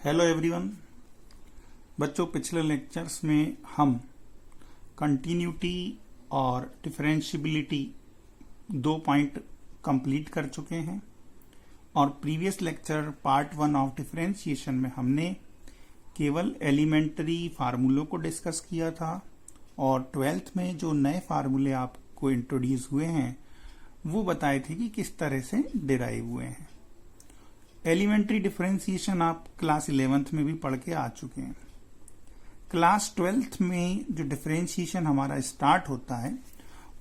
Hello everyone. बच्चों, पिछले lectures में हम कंटिन्यूटी और डिफरेंशियबिलिटी 2 पॉइंट कंप्लीट कर चुके हैं और previous lecture part 1 of differentiation में हमने केवल एलिमेंट्री फार्मूलों को डिस्कस किया था और 12th में जो नए फार्मूले आपको इंट्रोड्यूस हुए हैं वो बताए थे कि किस तरह से डिराइव हुए हैं। एलिमेंट्री डिफरेंशिएशन आप क्लास 11th में भी पढ़ के आ चुके हैं। क्लास 12th में जो डिफरेंशिएशन हमारा स्टार्ट होता है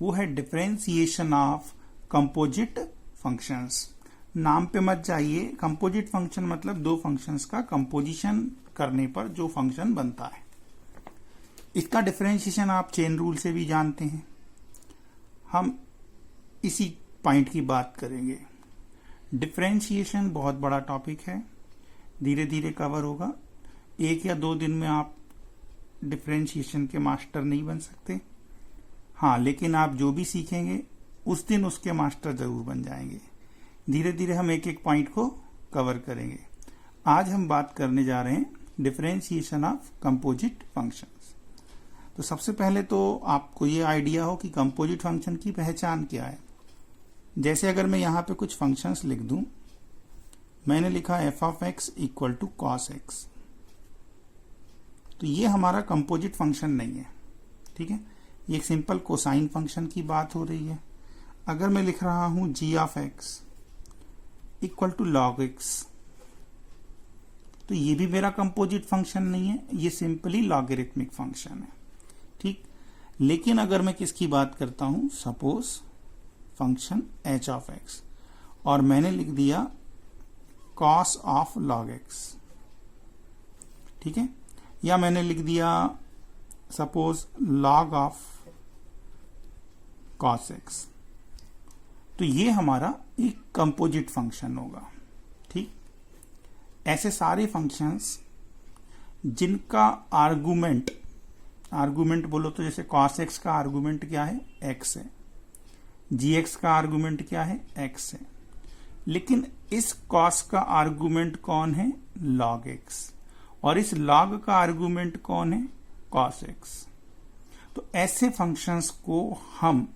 वो है डिफरेंशिएशन ऑफ कंपोजिट फंक्शंस। नाम पे मत जाइए, कंपोजिट फंक्शन मतलब दो फंक्शंस का कंपोजिशन करने पर जो फंक्शन बनता है। इसका डिफरेंशिएशन आप चेन रूल से भी जानते हैं। हम इसी पॉइंट की बात करेंगे। डिफरेंशिएशन बहुत बड़ा टॉपिक है, धीरे धीरे कवर होगा। 1 या 2 दिन में आप डिफरेंशिएशन के मास्टर नहीं बन सकते, हाँ, लेकिन आप जो भी सीखेंगे उस दिन उसके मास्टर जरूर बन जाएंगे। धीरे धीरे हम एक एक पॉइंट को कवर करेंगे। आज हम बात करने जा रहे हैं डिफरेंशिएशन ऑफ कंपोजिट फंक्शंस। तो सबसे पहले तो आपको ये आइडिया हो कि कंपोजिट फंक्शन की पहचान क्या है। जैसे अगर मैं यहां पे कुछ फंक्शंस लिख दूं, मैंने लिखा f of x equal to cos x, तो ये हमारा कंपोजिट फंक्शन नहीं है, ठीक है। ये एक सिंपल कोसाइन फंक्शन की बात हो रही है। अगर मैं लिख रहा हूं g of x equal to log x, तो ये भी मेरा कंपोजिट फंक्शन नहीं है, ये सिंपली लॉगरिथमिक फंक्शन है, ठीक। लेकिन अगर मैं किसकी बात करता हूं, suppose function h of x और मैंने लिख दिया cos ऑफ log x, ठीक है, या मैंने लिख दिया suppose log of cos x, तो ये हमारा एक कंपोजिट फंक्शन होगा, ठीक। ऐसे सारे फंक्शंस जिनका आर्गुमेंट बोलो तो जैसे cos x का आर्गुमेंट क्या है, x है, gx का आर्गुमेंट क्या है, x है, लेकिन इस cos का आर्गुमेंट कौन है, log x, और इस log का आर्गुमेंट कौन है, cos x। तो ऐसे फंक्शंस को हम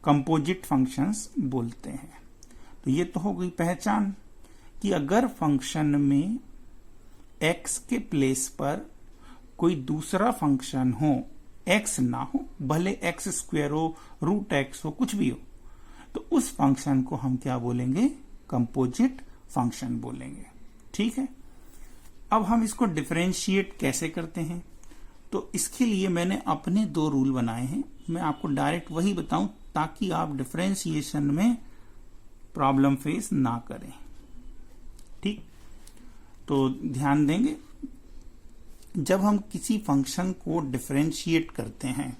कंपोजिट फंक्शंस बोलते हैं। तो ये तो हो गई पहचान कि अगर फंक्शन में x के प्लेस पर कोई दूसरा फंक्शन हो, x ना हो, भले x स्क्वायर हो, रूट x हो, कुछ भी हो, तो उस फंक्शन को हम क्या बोलेंगे, कंपोजिट फंक्शन बोलेंगे, ठीक है। अब हम इसको डिफरेंशिएट कैसे करते हैं, तो इसके लिए मैंने अपने 2 रूल बनाए हैं। मैं आपको डायरेक्ट वही बताऊं ताकि आप डिफरेंशिएशन में प्रॉब्लम फेस ना करें, ठीक। तो ध्यान देंगे, जब हम किसी फंक्शन को डिफरेंशिएट करते हैं,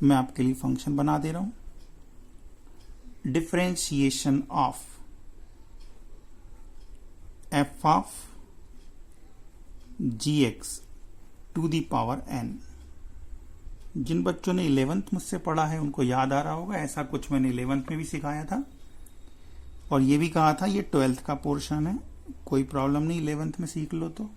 मैं आपके लिए फंक्शन बना दे रहा हूं, differentiation of f of gx to the power n। जिन बच्चों ने 11th मुझसे पढ़ा है उनको याद आ रहा होगा, ऐसा कुछ मैंने 11th में भी सिखाया था और ये भी कहा था ये 12th का पोर्शन है, कोई प्रॉब्लम नहीं, 11th में सीख लो। तो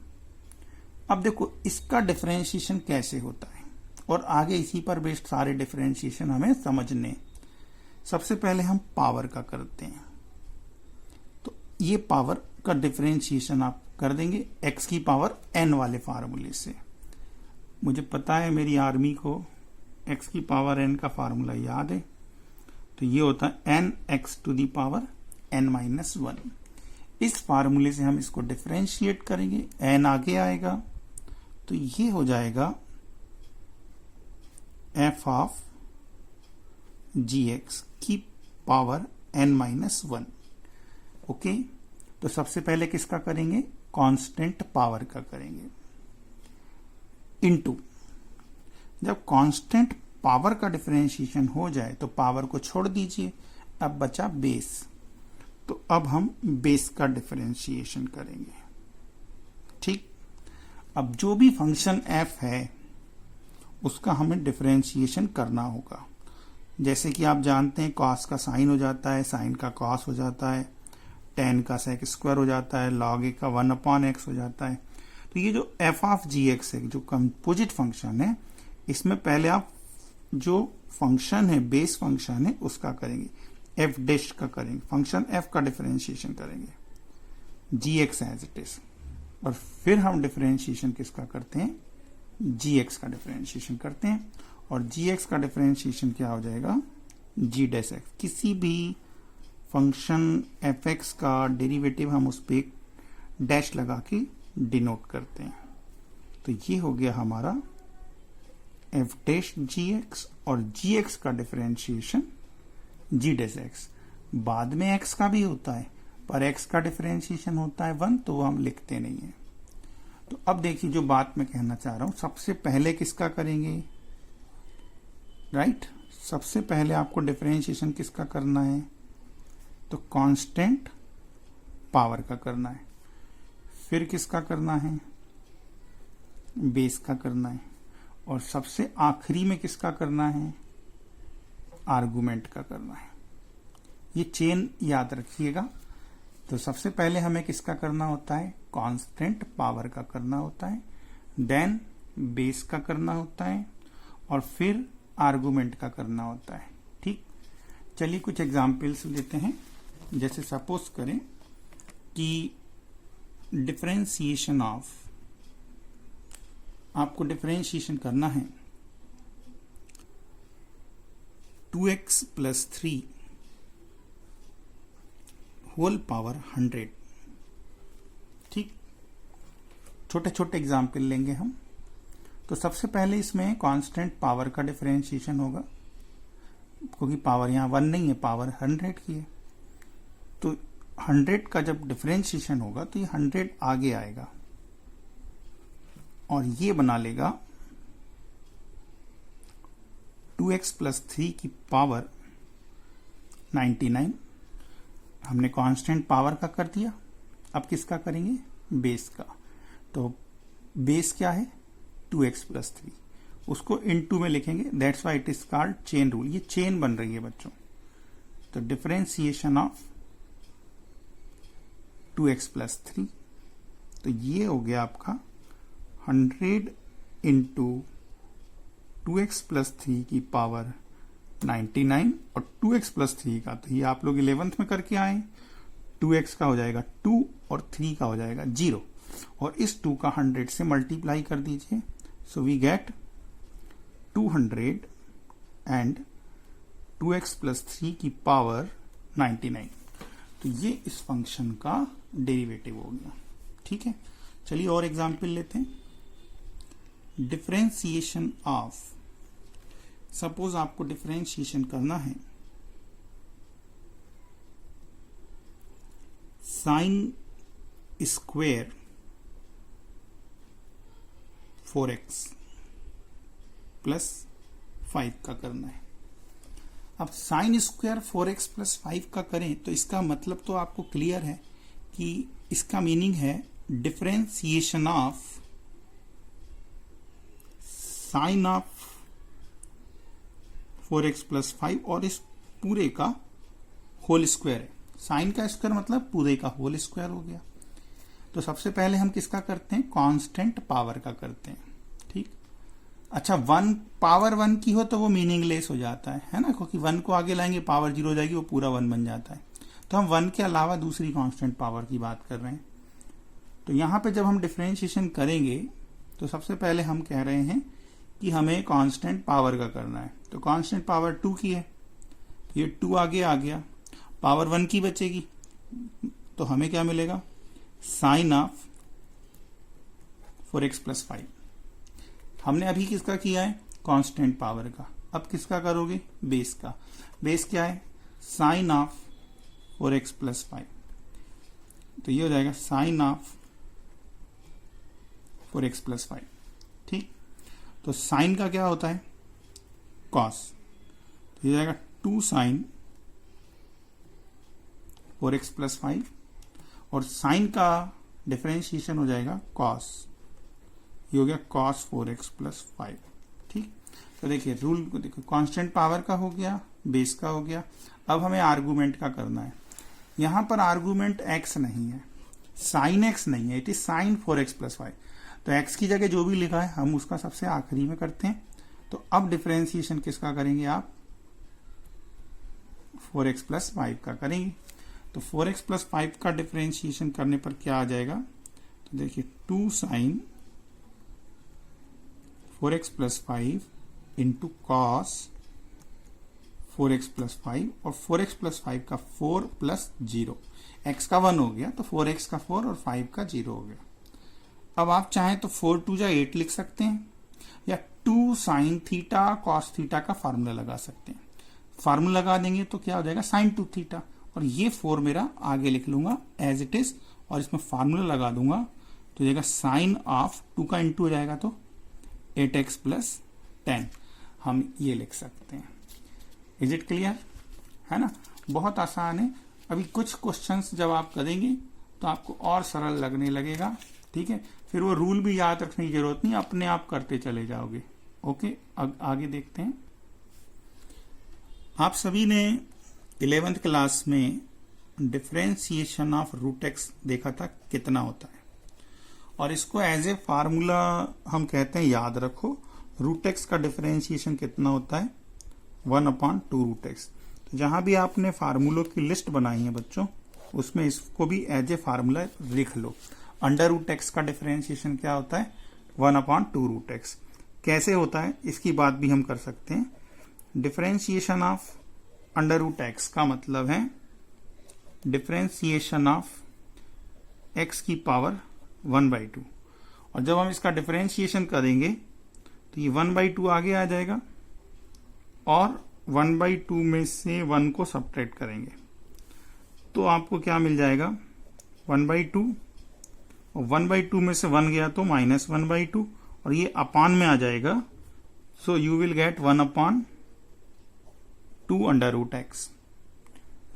अब देखो इसका डिफरेंशिएशन कैसे होता है और आगे इसी पर बेस्ड सारे डिफरेंशिएशन हमें समझने। सबसे पहले हम पावर का करते हैं, तो ये पावर का डिफरेंशिएशन आप कर देंगे x की पावर n वाले फार्मूले से। मुझे पता है मेरी आर्मी को x की पावर n का फार्मूला याद है, तो ये होता है n x to the power n-1। इस फार्मूले से हम इसको डिफरेंशिएट करेंगे, n आगे आएगा तो ये हो जाएगा f ऑफ gx की पावर n-1। ओके, तो सबसे पहले किसका करेंगे, कांस्टेंट पावर का करेंगे, इनटू जब कांस्टेंट पावर का डिफरेंशिएशन हो जाए तो पावर को छोड़ दीजिए, अब बचा बेस, तो अब हम बेस का डिफरेंशिएशन करेंगे, ठीक। अब जो भी फंक्शन f है उसका हमें डिफरेंशिएशन करना होगा। जैसे कि आप जानते हैं cos का साइन हो जाता है, साइन का cos हो जाता है, tan का sec स्क्वायर हो जाता है, log a का 1/x हो जाता है। तो ये जो f ऑफ जी एक्स है, जो कंपोजिट फंक्शन है, इसमें पहले आप जो फंक्शन है, बेस फंक्शन है, उसका करेंगे, f डैश का करेंगे, फंक्शन f का डिफरेंशिएशन करेंगे, जी एक्स एज इट इज, और फिर हम डिफरेंशिएशन किसका करते हैं, जी एक्स का डिफरेंशिएशन करते हैं, और जी एक्स का डिफरेंशिएशन क्या हो जाएगा, जी डैश एक्स। किसी भी फंक्शन एफ एक्स का डेरिवेटिव हम उस पर डैश लगा के डिनोट करते हैं। तो ये हो गया हमारा एफ डैश जी एक्स, और जी एक्स का डिफरेंशिएशन जी डैश एक्स। बाद में एक्स का भी होता है, पर एक्स का डिफरेंशिएशन होता है 1, तो वो हम लिखते नहीं है। तो अब देखिए जो बात मैं कहना चाह रहा हूं, सबसे पहले किसका करेंगे, राइट? सबसे पहले आपको डिफरेंशिएशन किसका करना है, तो कांस्टेंट पावर का करना है। फिर किसका करना है, बेस का करना है, और सबसे आखिरी में किसका करना है, आर्गुमेंट का करना है। ये चेन याद रखिएगा। तो सबसे पहले हमें किसका करना होता है, कांस्टेंट पावर का करना होता है, देन बेस का करना होता है, और फिर आर्गुमेंट का करना होता है। ठीक, चलिए कुछ एग्जाम्पल्स लेते हैं। जैसे सपोज करें कि डिफरेंशिएशन ऑफ, आपको डिफरेंशिएशन करना है 2x + 3 होल पावर 100। ठीक, छोटे छोटे एग्जाम्पल लेंगे हम। तो सबसे पहले इसमें कांस्टेंट पावर का डिफरेंशिएशन होगा, क्योंकि पावर यहाँ 1 नहीं है, पावर 100 की है। तो 100 का जब डिफरेंशिएशन होगा तो ये 100 आगे आएगा और ये बना लेगा 2x + 3 की पावर 99। हमने कांस्टेंट पावर का कर दिया, अब किसका करेंगे, बेस का। तो बेस क्या है, 2x + 3, उसको इनटू में लिखेंगे, that's why it is called chain rule. ये चेन बन रही है बच्चों। तो डिफरेंशिएशन ऑफ 2x + 3, तो ये हो गया आपका 100 इंटू 2x + 3 की पावर 99, और 2x + 3 का, तो ये आप लोग 11th में करके आए, 2x का हो जाएगा 2 और 3 का हो जाएगा 0, और इस 2 का 100 से मल्टीप्लाई कर दीजिए। सो वी गेट 200 एंड 2x + 3 की पावर 99। तो ये इस फंक्शन का डेरिवेटिव हो गया। ठीक है, चलिए और एग्जाम्पल लेते हैं। डिफरेंशिएशन ऑफ, सपोज आपको डिफरेंशिएशन करना है साइन स्क्वायर 4x + 5 का करना है। अब साइन स्क्वायर 4x + 5 का करें तो इसका मतलब तो आपको क्लियर है कि इसका मीनिंग है differentiation of sine of 4x + 5, और इस पूरे का होल स्क्वायर है। साइन का स्क्वायर मतलब पूरे का होल स्क्वायर हो गया। तो सबसे पहले हम किसका करते हैं, कांस्टेंट पावर का करते हैं। ठीक, अच्छा, 1 पावर 1 की हो तो वो मीनिंगलेस हो जाता है ना, क्योंकि 1 को आगे लाएंगे पावर 0 हो जाएगी, वो पूरा 1 बन जाता है। तो हम 1 के अलावा दूसरी कांस्टेंट पावर की बात कर रहे हैं। तो यहां पे जब हम डिफरेंशिएशन करेंगे तो सबसे पहले हम कह रहे हैं कि हमें कांस्टेंट पावर का करना है। तो कांस्टेंट पावर 2 की है, तो ये 2 आगे आ गया, पावर 1 की बचेगी, तो हमें क्या मिलेगा, साइन ऑफ 4x + 5। हमने अभी किसका किया है, कांस्टेंट पावर का। अब किसका करोगे, बेस का। बेस क्या है, साइन ऑफ 4x + 5, तो ये हो जाएगा साइन ऑफ 4x + 5। ठीक, तो साइन का क्या होता है, कॉस, तो ये हो जाएगा 2 sin 4x + 5, और साइन का डिफरेंशिएशन हो जाएगा कॉस, ये हो गया cos 4x + 5। ठीक, तो देखिए रूल को देखो, कांस्टेंट पावर का हो गया, बेस का हो गया। अब हमें आर्गुमेंट का करना है। यहां पर आर्गुमेंट x नहीं है, साइन x नहीं है, it is sine 4x plus 5। तो x की जगह जो भी लिखा है हम उसका सबसे आखिरी में करते हैं। तो अब डिफरेंशिएशन किसका करेंगे आप? 4x प्लस 5 का करेंगे। तो 4x प्लस 5 का डिफरेंशिएशन करने पर क्या आ जाएगा? तो देखिए 2 sine 4x plus 5 into cos 4x plus 5 और 4x प्लस 5 का 4 प्लस 0, x का 1 हो गया तो 4x का 4 और 5 का 0 हो गया। अब आप चाहें तो 4 2 जा 8 लिख सकते हैं या 2 साइन थीटा कॉस थीटा का फार्मूला लगा सकते हैं। फार्मूला लगा देंगे तो क्या हो जाएगा? साइन 2 थीटा, और ये 4 मेरा आगे लिख लूंगा एज इट इज और इसमें फार्मूला लगा दूंगा तो जाएगा साइन ऑफ 2 का इंटू हो जाएगा तो 8x प्लस 10 हम ये लिख सकते हैं। Is it clear? है ना, बहुत आसान है। अभी कुछ क्वेश्चंस जब आप करेंगे तो आपको और सरल लगने लगेगा, ठीक है। फिर वो रूल भी याद रखने की जरूरत नहीं, अपने आप करते चले जाओगे। ओके, आगे देखते हैं। आप सभी ने 11th क्लास में डिफरेंशिएशन ऑफ रूट एक्स देखा था कितना होता है, और इसको एज ए फार्मूला हम कहते हैं याद रखो। रूट एक्स का डिफरेंशिएशन कितना होता है? 1/2 रूट एक्स। तो जहां भी आपने फार्मूलों की लिस्ट बनाई है बच्चों, उसमें इसको भी एज ए फार्मूला लिख लो। अंडर रूट एक्स का डिफरेंशिएशन क्या होता है? 1/2 रूट एक्स। कैसे होता है इसकी बात भी हम कर सकते हैं। Differentiation of under root X का मतलब है डिफरेंशिएशन ऑफ एक्स की पावर 1/2, और जब हम इसका डिफरेंशिएशन करेंगे तो ये 1/2 आगे आ जाएगा और 1/2 में से 1 को सब्ट्रैक्ट करेंगे तो आपको क्या मिल जाएगा? 1/2, और 1/2 में से 1 गया तो -1/2, और ये अपान में आ जाएगा। So you will get 1/2 under root X,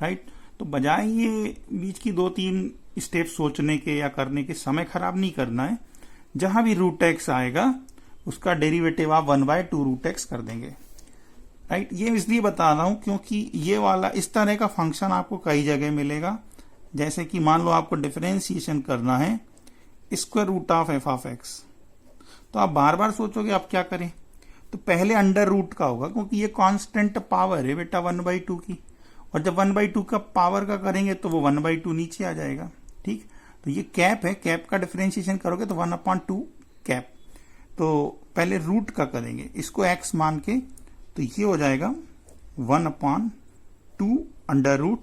right. तो बजाय ये बीच की 2-3 स्टेप सोचने के या करने के, समय खराब नहीं करना है। जहां भी रूट एक्स आएगा उसका डेरिवेटिव आप 1/2 रूट एक्स कर देंगे, राइट। ये इसलिए बता रहा हूं क्योंकि ये वाला इस तरह का फंक्शन आपको कई जगह मिलेगा। जैसे कि मान लो आपको डिफरेंशिएशन करना है square root of F of X, तो आप बार बार सोचोगे आप क्या करें, तो पहले अंडर रूट का होगा क्योंकि ये कांस्टेंट पावर है बेटा 1/2 की, और जब 1/2 का पावर का करेंगे तो वो 1/2 नीचे आ जाएगा, ठीक। तो ये कैप है, कैप का डिफरेंशिएशन करोगे तो 1/2 कैप। तो पहले रूट का करेंगे, इसको x मान के, तो ये हो जाएगा 1/2 अंडर रूट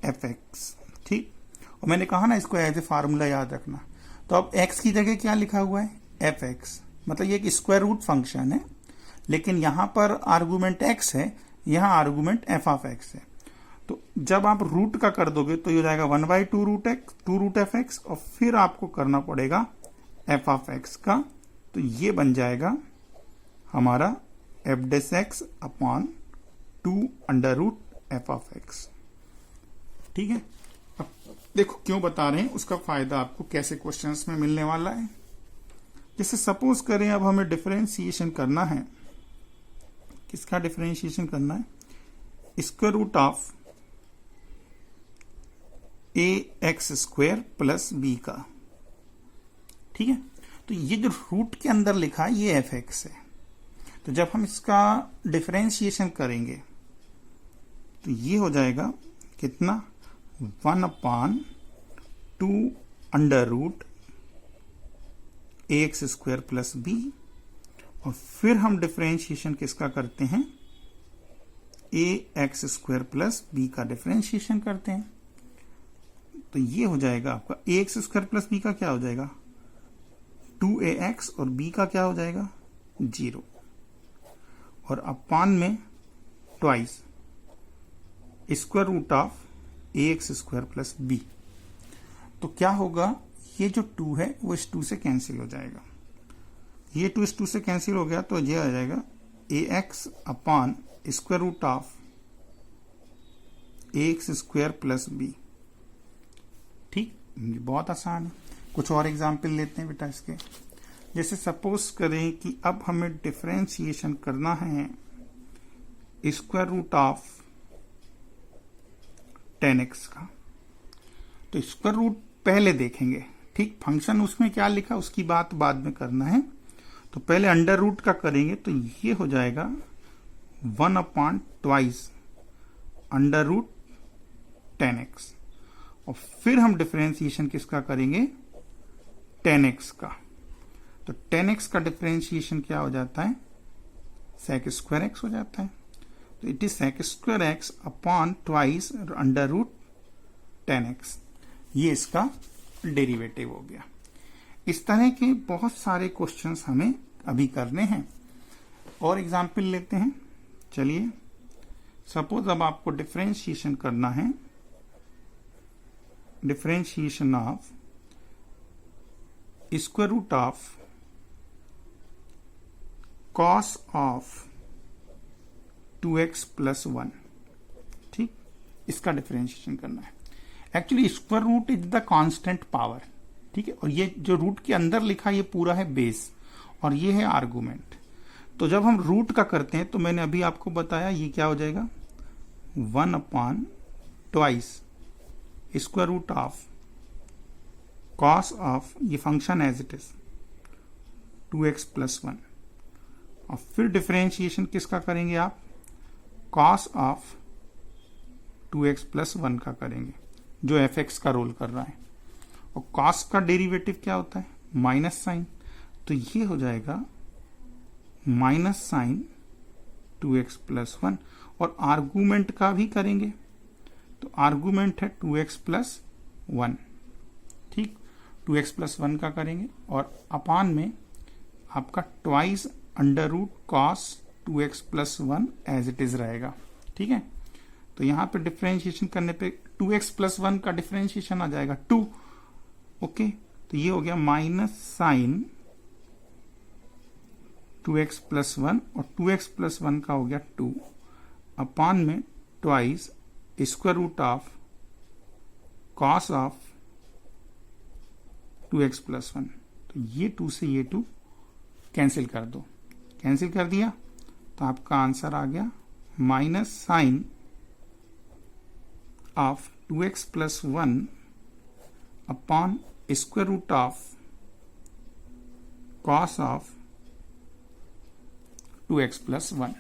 एफ एक्स, ठीक। और मैंने कहा ना इसको एज ए फार्मूला याद रखना। तो अब x की जगह क्या लिखा हुआ है? एफ एक्स, मतलब ये एक स्क्वायर रूट फंक्शन है, लेकिन यहां पर आर्गुमेंट x है, यहां आर्गुमेंट एफ ऑफ एक्स है। तो जब आप रूट का कर दोगे तो ये हो जाएगा 1/2 root X, 2 root F X, और फिर आपको करना पड़ेगा एफ ऑफ एक्स का। तो ये बन जाएगा हमारा F dash X upon 2 under root F of X, ठीक है। अब देखो क्यों बता रहे हैं, उसका फायदा आपको कैसे क्वेश्चंस में मिलने वाला है। जैसे सपोज करें अब हमें डिफरेंशिएशन करना है, किसका डिफरेंशिएशन करना है? Square root of ax² plus b का, ठीक है। तो ये जो रूट के अंदर लिखा है ये एफ एक्स है। तो जब हम इसका डिफरेंशिएशन करेंगे तो ये हो जाएगा कितना? 1/2 under root ax² plus b, और फिर हम डिफरेंशिएशन किसका करते हैं? ax² प्लस b का डिफरेंशिएशन करते हैं। तो ये हो जाएगा आपका ax² प्लस b का क्या हो जाएगा? 2ax, और b का क्या हो जाएगा? 0, और अपान में twice square root of ax² plus b। तो क्या होगा? ये जो 2 है वो इस 2 से कैंसिल हो जाएगा, ये 2 इस 2 से कैंसिल हो गया तो ये आ जाएगा ax upon square root of ax² plus b, ठीक। बहुत आसान है। कुछ और एग्जाम्पल लेते हैं बेटा इसके। जैसे सपोज करें कि अब हमें डिफरेंशिएशन करना है स्क्वायर रूट ऑफ 10x का। तो स्क्वायर रूट पहले देखेंगे, ठीक। फंक्शन उसमें क्या लिखा उसकी बात बाद में करना है। तो पहले अंडर रूट का करेंगे, तो ये हो जाएगा 1/2 अंडर रूट 10x। और फिर हम डिफरेंशिएशन किसका करेंगे, 10x का। तो 10x का डिफरेंशिएशन क्या हो जाता है, sec स्क्वायर x हो जाता है। तो it is sec square x upon 2 under root 10x। ये इसका डेरिवेटिव हो गया। इस तरह के बहुत सारे क्वेश्चंस हमें अभी करने हैं। और एग्जाम्पल लेते हैं, चलिए। सपोज अब आपको डिफरेंशिएशन करना है, differentiation of square root of cos of 2x + 1, ठीक। इसका डिफरेंशिएशन करना है। Actually square root is the constant power, ठीक है। और ये जो रूट के अंदर लिखा ये पूरा है बेस और ये है आर्गुमेंट। तो जब हम रूट का करते हैं तो मैंने अभी आपको बताया ये क्या हो जाएगा, 1/2 square root of cos of, ये function as it is 2x + 1। और फिर डिफरेंशिएशन किसका करेंगे आप, कॉस ऑफ 2x + 1 का करेंगे, जो fx का रोल कर रहा है। और कॉस का डेरिवेटिव क्या होता है, माइनस साइन। तो ये हो जाएगा माइनस साइन 2x + 1। और आर्गुमेंट का भी करेंगे, तो आर्गुमेंट है 2x + 1, ठीक। 2x + 1 का करेंगे और अपान में आपका 2 under root cos 2x + 1 as it is रहेगा, ठीक है। तो यहां पे डिफरेंशिएशन करने पे 2x + 1 का डिफरेंशिएशन आ जाएगा 2, ओके। तो ये हो गया माइनस साइन 2x + 1 और 2x + 1 का हो गया 2 अपान में 2 square root of cos of 2x + 1। तो ये 2 से ये 2 कैंसिल कर दो, कैंसिल कर दिया तो आपका आंसर आ गया minus sine of 2x + 1 upon square root of cos of 2x + 1।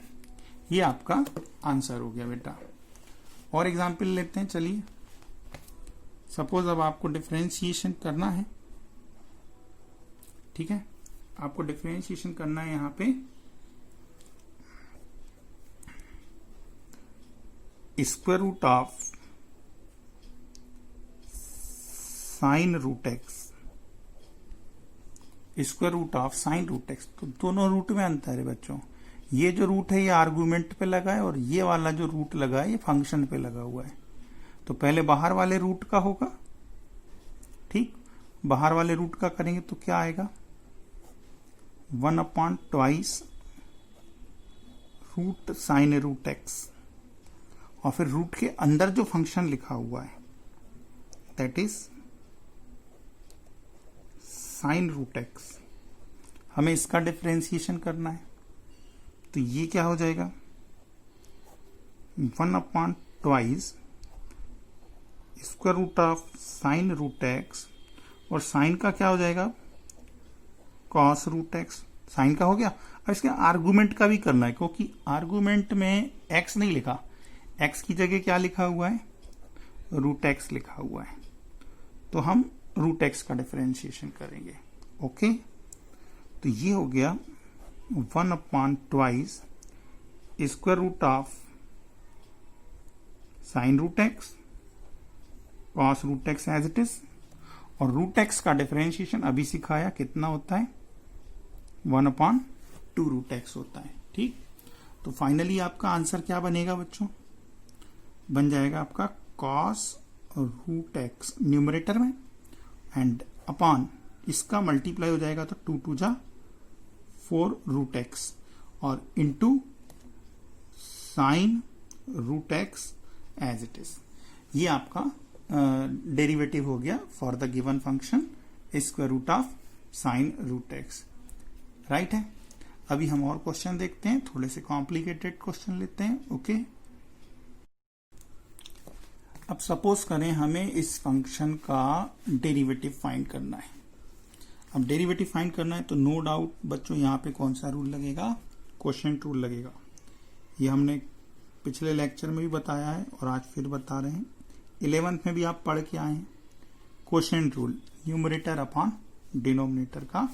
ये आपका आंसर हो गया बेटा। और एग्जाम्पल लेते हैं, चलिए। सपोज अब आपको डिफरेंशिएशन करना है, ठीक है। आपको डिफरेंशिएशन करना है यहां पे square root of sine root x, square root of sine root x। तो दोनों रूट में अंतर है बच्चों। ये जो रूट है ये आर्गुमेंट पे लगा है और ये वाला जो रूट लगा है ये फंक्शन पे लगा हुआ है। तो पहले बाहर वाले रूट का होगा, ठीक। बाहर वाले रूट का करेंगे तो क्या आएगा, 1/2 रूट साइन रूट x। और फिर रूट के अंदर जो फंक्शन लिखा हुआ है that is sine root x। हमें इसका डिफरेंशिएशन करना है, तो ये क्या हो जाएगा, 1/2 square root of sine root x। और साइन का क्या हो जाएगा, कॉस रूट x। साइन का हो गया। अब इसके आर्गुमेंट का भी करना है, क्योंकि आर्गुमेंट में x नहीं लिखा, x की जगह क्या लिखा हुआ है, रूट x लिखा हुआ है। तो हम रूट x का डिफरेंशिएशन करेंगे, ओके। तो ये हो गया 1/2 square root of sine root x cos root x as it is. और रूट x का डिफरेंशिएशन अभी सिखाया कितना होता है, 1/2 रूट x होता है, ठीक। तो फाइनली आपका आंसर क्या बनेगा बच्चों, बन जाएगा आपका कॉस रूट x न्यूमरेटर में एंड अपॉन इसका मल्टीप्लाई हो जाएगा तो 2 2 जा 4 रूट x और into sine root x as it is. ये आपका डेरिवेटिव हो गया for the given function square root of sine root x, right है। अभी हम और क्वेश्चन देखते हैं, थोड़े से कॉम्प्लिकेटेड क्वेश्चन लेते हैं, ओके। अब सपोज करें हमें इस फंक्शन का डेरिवेटिव फाइंड करना है। अब डेरिवेटिव फाइंड करना है तो नो डाउट बच्चों यहाँ पे कौन सा रूल लगेगा, क्वोशिएंट रूल लगेगा। ये हमने पिछले लेक्चर में भी बताया है और आज फिर बता रहे हैं। 11th में भी आप पढ़ के आए हैं quotient rule, numerator upon denominator का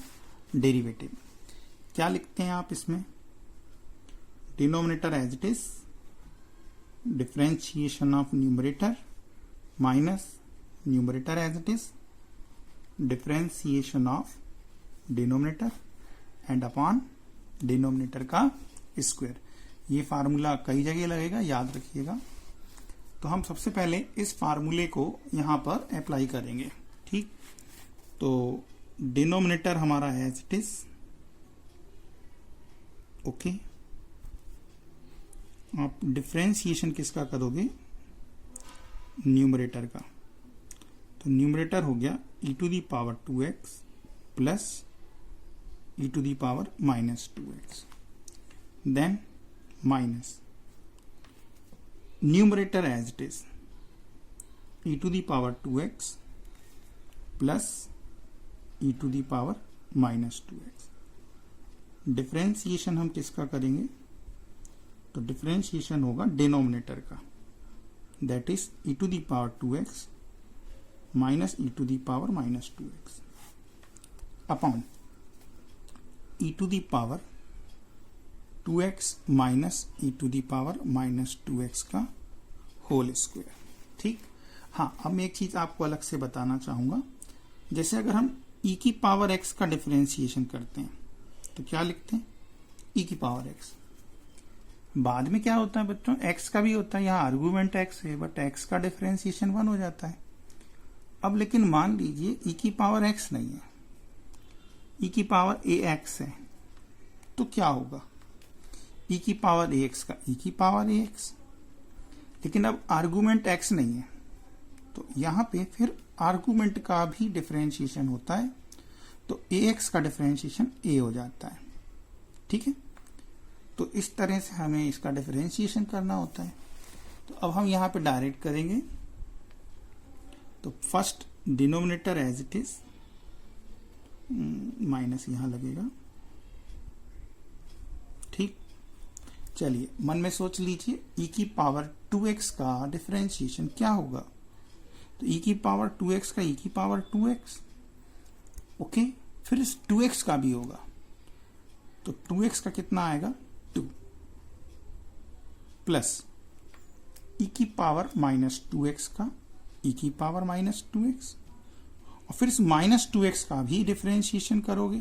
डेरिवेटिव। क्या लिखते हैं आप इसमें, denominator as it is differentiation of numerator minus numerator as it is differentiation of denominator and upon denominator का स्क्वायर। ये फार्मूला कई जगह लगेगा, याद रखिएगा। तो हम सबसे पहले इस फार्मूले को यहां पर अप्लाई करेंगे। ठीक, तो डिनोमिनेटर हमारा है एज इट इज, ओके। आप डिफरेंशिएशन किसका करोगे, न्यूमरेटर का। तो न्यूमरेटर हो गया e to the power 2x plus e to the power minus 2x, then minus numerator as it is e to the power 2x plus e to the power minus 2x। Differentiation हम किसका करेंगे, तो differentiation होगा denominator का, that is e to the power 2x minus e to the power minus 2x upon e to the power 2x minus e to the power minus 2x का whole square. ठीक, हाँ, अब मैं एक चीज आपको अलग से बताना चाहूंगा। जैसे अगर हम e की पावर x का डिफरेंशिएशन करते हैं तो क्या लिखते हैं, e की पावर x। बाद में क्या होता है बच्चों, x का भी होता है, यहाँ आर्गुमेंट x है बट x का डिफरेंशिएशन 1 हो जाता है। अब लेकिन मान लीजिए e की पावर x नहीं है, e की पावर ax है, तो क्या होगा, e की पावर ax का e की पावर ax। लेकिन अब आर्गुमेंट x नहीं है, तो यहां पे फिर आर्गुमेंट का भी डिफरेंशिएशन होता है, तो ax का डिफरेंशिएशन a हो जाता है। ठीक है, तो इस तरह से हमें इसका डिफरेंशिएशन करना होता है। तो अब हम यहां पे डायरेक्ट करेंगे। तो first denominator as it is, minus यहां लगेगा। ठीक, चलिए मन में सोच लीजिए e की पावर 2x का डिफरेंशिएशन क्या होगा, तो e की पावर 2x का e की पावर 2x, ओके। फिर इस 2x का भी होगा, तो 2x का कितना आएगा, 2 प्लस e की पावर माइनस 2x का e की पावर माइनस 2x, और फिर इस माइनस 2x का भी डिफरेंशिएशन करोगे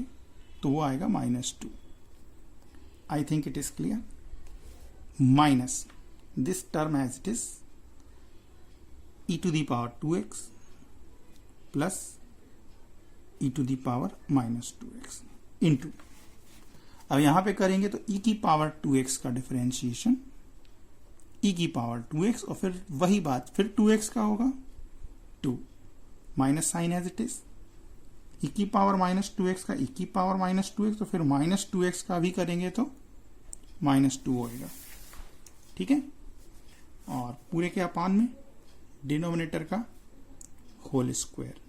तो वो आएगा minus 2। I think it is clear. Minus this term as it is e to the power 2x plus e to the power minus 2x into, अब यहां पे करेंगे तो e की पावर 2x का डिफरेंशिएशन e की पावर 2x, और फिर वही बात फिर 2x का होगा 2 minus sine as it is, e की पावर माइनस 2x का e की पावर माइनस 2x, तो फिर माइनस 2x का भी करेंगे तो माइनस 2 होएगा। ठीक है, और पूरे के अपान में डिनोमिनेटर का होल स्क्वायर,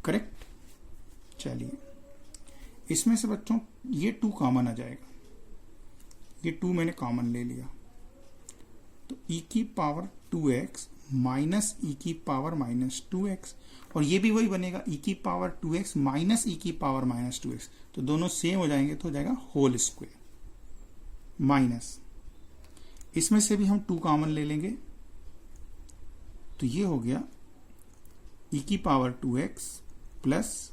करेक्ट। चलिए इसमें से बच्चों ये 2 कॉमन आ जाएगा, ये 2 मैंने कॉमन ले लिया, तो e की पावर 2x माइनस e की पावर माइनस 2x, और ये भी वही बनेगा e की पावर 2x माइनस e की पावर माइनस 2x, तो दोनों सेम हो जाएंगे तो हो जाएगा होल स्क्वायर माइनस, इसमें से भी हम 2 कॉमन ले लेंगे, तो ये हो गया e की पावर 2x प्लस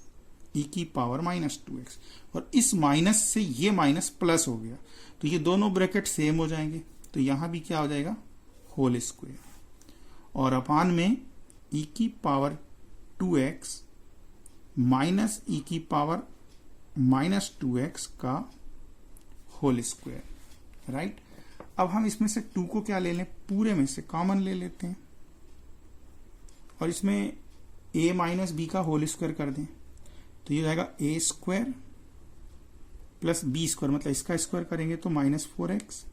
e की पावर माइनस 2x, और इस माइनस से ये माइनस प्लस हो गया, तो ये दोनों ब्रैकेट सेम हो जाएंगे, तो यहां भी क्या हो जाएगा, होल स्क्वायर, और अपान में e की पावर 2x माइनस e की पावर माइनस 2x का होल स्क्वायर, राइट। अब हम इसमें से 2 को क्या ले लें, पूरे में से कॉमन ले लेते हैं, और इसमें a माइनस बी का होल स्क्वायर कर दें, तो ये जाएगा a square plus B square, मतलब इसका स्क्वायर करेंगे तो माइनस 4x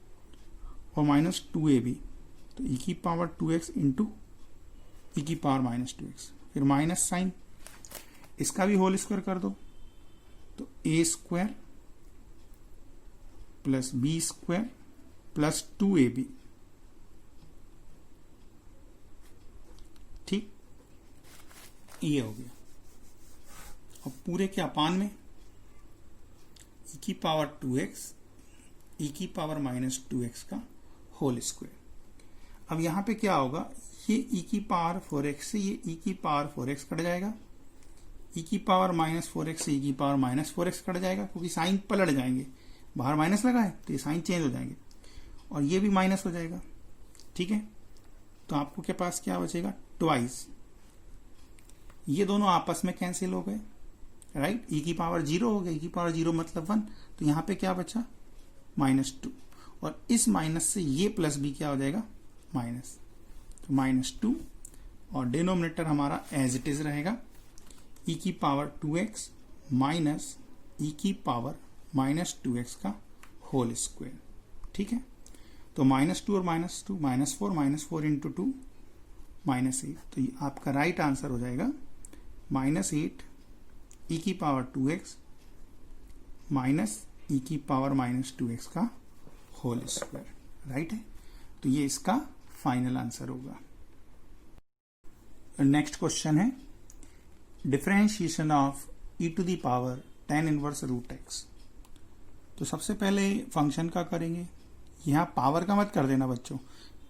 और माइनस 2ab, तो e की पावर 2x इंटू e की पावर -2x, फिर माइनस साइन, इसका भी होल स्क्वायर कर दो, तो a square plus b square plus 2ab, ठीक, ये हो गया। और पूरे के अपान में e की पावर 2x e की पावर -2x का होल स्क्वायर। अब यहां पे क्या होगा, ये e की पावर 4x से ये e की पावर 4x कट जाएगा, e की पावर -4x से e की पावर -4x कट जाएगा, क्योंकि साइन पलट जाएंगे, बाहर माइनस लगा है तो ये साइन चेंज हो जाएंगे, और ये भी माइनस हो जाएगा, ठीक है। तो आपको के पास क्या बचेगा, ट्वाइस, ये दोनों आपस में कैंसिल हो गए, राइट। e की पावर 0 हो गया, e की पावर 0 मतलब 1, तो यहां पे क्या बचा, -2, और इस माइनस से ये प्लस भी क्या हो जाएगा, माइनस, तो -2, और डिनोमिनेटर हमारा एज इट इज रहेगा e की पावर 2x माइनस e की पावर -2x का होल स्क्वायर, ठीक है। तो -2 और -2 -4 इंटू 2 -8, तो ये आपका राइट आंसर हो जाएगा -8 e की पावर 2x माइनस e की पावर -2x का होल स्क्वायर, राइट है। तो ये इसका फाइनल आंसर होगा। नेक्स्ट क्वेश्चन है differentiation of e to the power tan inverse root x। तो सबसे पहले फंक्शन का करेंगे, यहां पावर का मत कर देना बच्चों,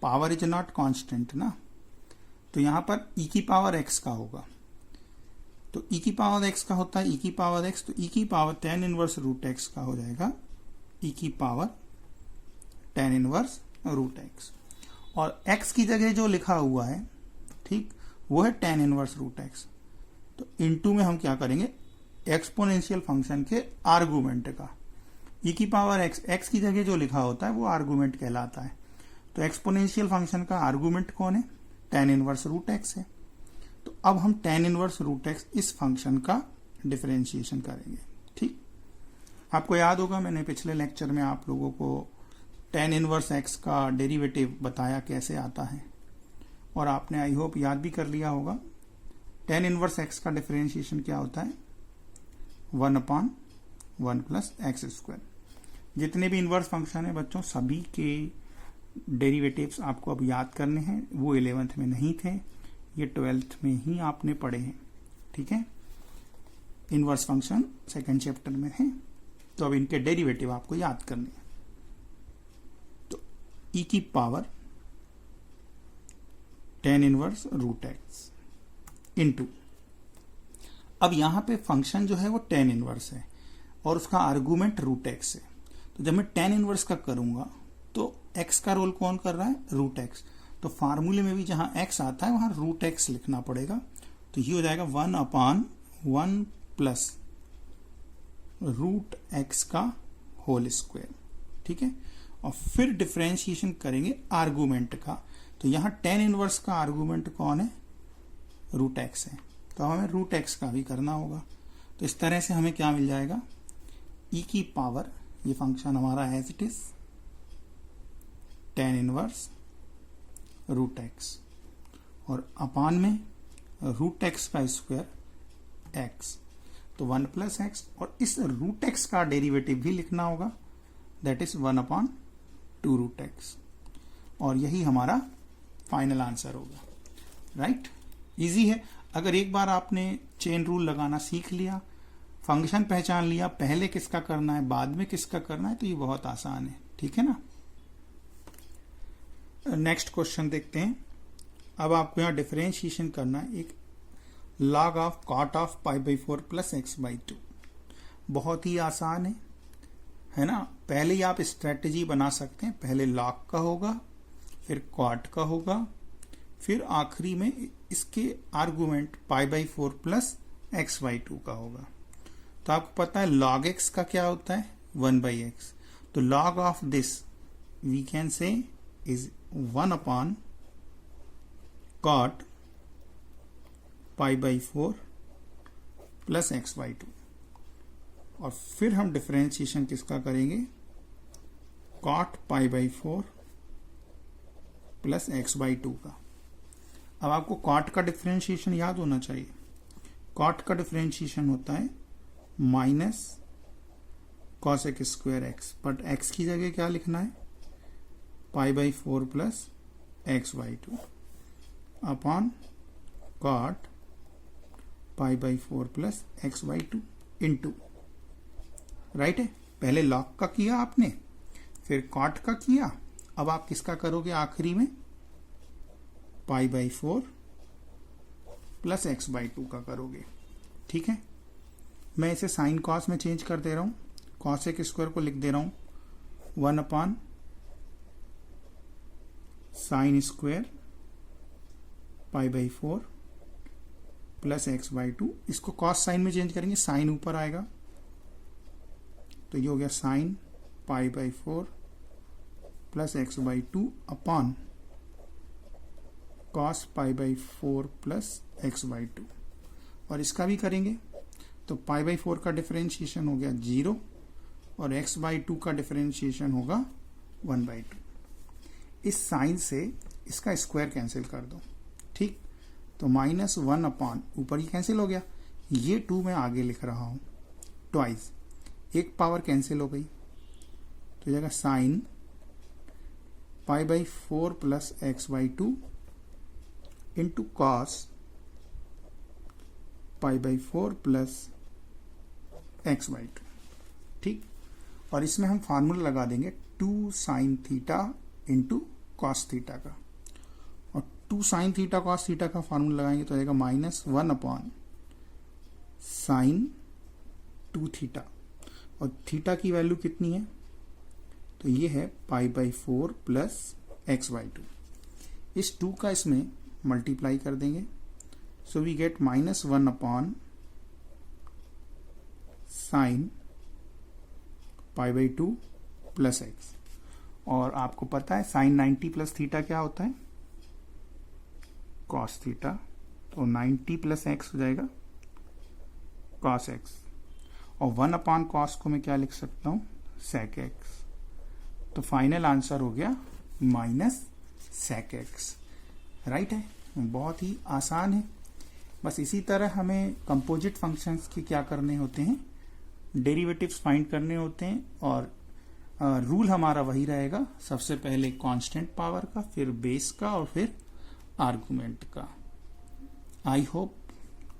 पावर इज नॉट कांस्टेंट ना, तो यहां पर e की पावर x का होगा, तो e की पावर x का होता है e की पावर x, तो e की power tan inverse root x का हो जाएगा e की power tan inverse root x, और x की जगह जो लिखा हुआ है, ठीक, वो है tan इनवर्स रूट x। तो इनटू में हम क्या करेंगे, एक्सपोनेंशियल फंक्शन के आर्गुमेंट का, e की पावर x की जगह जो लिखा होता है वो आर्गुमेंट कहलाता है। तो एक्सपोनेंशियल फंक्शन का आर्गुमेंट कौन है, tan इनवर्स रूट x है। तो अब हम tan इनवर्स रूट x इस फंक्शन का डिफरेंशिएशन करेंगे, ठीक। आपको याद होगा मैंने पिछले लेक्चर में आप लोगों को tan इनवर्स x का डेरिवेटिव बताया कैसे आता है, और आपने आई होप याद भी कर लिया होगा। tan इनवर्स x का डिफरेंशिएशन क्या होता है, 1/1 प्लस एक्स स्क्वायर। जितने भी इनवर्स फंक्शन है बच्चों, सभी के डेरिवेटिव्स आपको अब याद करने हैं, वो 11th में नहीं थे, ये 12th में ही आपने पढ़े हैं, ठीक है। इनवर्स फंक्शन सेकंड चैप्टर में है, तो अब इनके डेरिवेटिव आपको याद करने हैं। तो e की power tan inverse root x into, अब यहां पे फंक्शन जो है वो tan इनवर्स है और उसका आर्गुमेंट रूट x है। तो जब मैं tan इनवर्स का करूंगा तो x का रोल कौन कर रहा है, रूट x, तो फार्मूले में भी जहां x आता है वहां रूट x लिखना पड़ेगा। तो ये हो जाएगा 1/1 प्लस रूट x का होल स्क्वायर, ठीक है। और फिर डिफरेंशिएशन करेंगे आर्गुमेंट का, तो यहां tan इनवर्स का आर्गुमेंट कौन है, रूट x है, तो हमें रूट x का भी करना होगा। तो इस तरह से हमें क्या मिल जाएगा, e की पावर, ये फंक्शन हमारा as it is tan inverse root x, और अपान में रूट x का स्क्वायर x, तो 1 प्लस एक्स, और इस रूट x का डेरिवेटिव भी लिखना होगा, दैट इज 1/2 रूट x, और यही हमारा फाइनल आंसर होगा, राइट। इजी है, अगर एक बार आपने चेन रूल लगाना सीख लिया, फंक्शन पहचान लिया, पहले किसका करना है बाद में किसका करना है, तो ये बहुत आसान है, ठीक है ना। नेक्स्ट क्वेश्चन देखते हैं। अब आपको यहां डिफरेंशिएशन करना है, एक log of cot of π/4 plus x/2, बहुत ही आसान है ना। पहले ही आप स्ट्रेटेजी बना सकते हैं, पहले log का होगा, फिर cot का होगा, फिर आखिरी में इसके आर्गुमेंट π/4 प्लस x/2 का होगा। तो आपको पता है log x का क्या होता है, 1/x, तो log of this we can say is 1/cot π/4 plus x/2, और फिर हम डिफरेंशिएशन किसका करेंगे, cot π/4 प्लस x/2 का। अब आपको कॉट का डिफरेंशिएशन याद होना चाहिए। कॉट का डिफरेंशिएशन होता है minus cosec square x, but x की जगह क्या लिखना है, π/4 plus x/2 upon cot π/4 plus x/2 into, right है। पहले लॉग का किया आपने, फिर कॉट का किया, अब आप किसका करोगे आखिरी में, π/4 प्लस x/2 का करोगे। ठीक है, मैं इसे साइन कॉस में चेंज कर दे रहा हूं। cosec स्क्वायर को लिख दे रहा हूं 1 upon sine square π/4 plus x/2। इसको कॉस साइन में चेंज करेंगे, साइन ऊपर आएगा, तो ये हो गया sine π/4 plus x/2 upon cos π/4 plus x/2। और इसका भी करेंगे तो π/4 का डिफरेंशिएशन हो गया 0 और x/2 का डिफरेंशिएशन होगा 1/2। इस साइन से इसका स्क्वायर कैंसिल कर दो, ठीक, तो -1 अपॉन ऊपर ही कैंसिल हो गया, ये 2 मैं आगे लिख रहा हूं ट्वाइस, एक पावर कैंसिल हो गई, तो जाएगा sine π/4 plus x/2 into cos π/4 plus x/2। ठीक, और इसमें हम फार्मूला लगा देंगे 2 sine theta into cos theta का, और 2 साइन थीटा कॉस थीटा का फार्मूला लगाएंगे तो आएगा -1 अपॉन साइन 2 थीटा, और थीटा की वैल्यू कितनी है, तो ये है π/4 प्लस x/2। इस 2 का इसमें मल्टीप्लाई कर देंगे, so we get -1 upon sine π/2 plus x। और आपको पता है साइन 90 प्लस थीटा क्या होता है, कॉस थीटा, तो 90 प्लस x हो जाएगा कॉस x, और 1 अपॉन कॉस को मैं क्या लिख सकता हूं, sec x। तो फाइनल आंसर हो गया -sec x, राइट है। बहुत ही आसान है। बस इसी तरह हमें कंपोजिट फंक्शंस के क्या करने होते हैं, डेरिवेटिव्स फाइंड करने होते हैं, और रूल हमारा वही रहेगा, सबसे पहले कांस्टेंट पावर का, फिर बेस का, और फिर आर्गुमेंट का। आई होप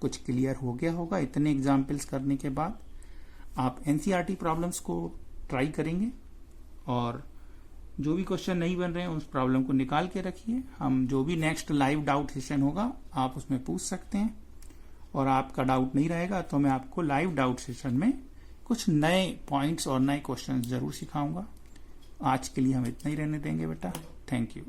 कुछ क्लियर हो गया होगा। इतने एग्जाम्पल्स करने के बाद आप एनसीईआरटी प्रॉब्लम्स को ट्राई करेंगे, और जो भी क्वेश्चन नहीं बन रहे हैं उस प्रॉब्लम को निकाल के रखिए। हम जो भी नेक्स्ट लाइव डाउट सेशन होगा आप उसमें पूछ सकते हैं, और आपका डाउट नहीं रहेगा तो मैं आपको लाइव डाउट सेशन में कुछ नए पॉइंट्स और नए क्वेश्चन जरूर सिखाऊंगा। आज के लिए हम इतना ही रहने देंगे बेटा। Thank you.